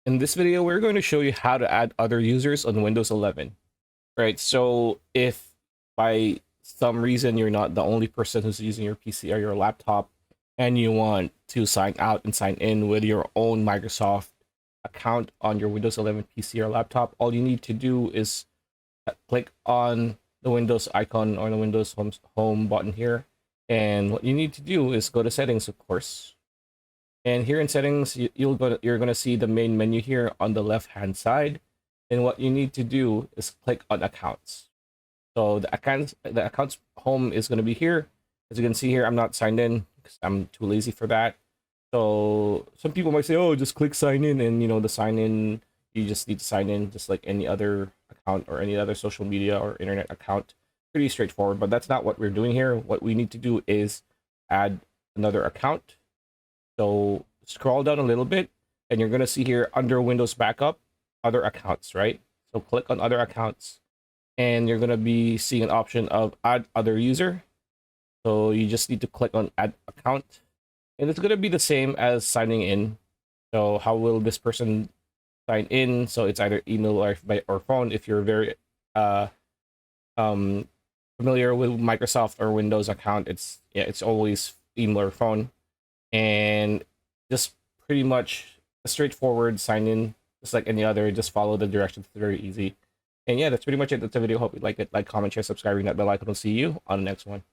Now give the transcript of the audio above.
In this video, we're going to show you how to add other users on Windows 11. Right, so if by some reason you're not the only person who's using your PC or your laptop and you want to sign out and sign in with your own Microsoft account on your Windows 11 PC or laptop, all you need to do is click on the Windows icon or the Windows home button here. And what you need to do is go to settings, of course. And here in settings, you're gonna see the main menu here on the left hand side. And what you need to do is click on accounts. So the accounts home is gonna be here. As you can see here, I'm not signed in because I'm too lazy for that. So some people might say, "Oh, just click sign in," and the sign in, you just need to sign in just like any other account or any other social media or internet account. Pretty straightforward, but that's not what we're doing here. What we need to do is add another account. So scroll down a little bit, and you're gonna see here under Windows Backup, other accounts, right? So click on other accounts, and you're gonna be seeing an option of add other user. So you just need to click on add account, and it's gonna be the same as signing in. So how will this person sign in? So it's either email or phone. If you're very uh um familiar with Microsoft or Windows account, it's always email or phone, and just pretty much a straightforward sign in, just like any other. Just follow the directions. It's very easy. And yeah, that's pretty much it. That's the video. Hope you like it. Like, comment, share, subscribe, ring that bell icon. We'll see you on the next one.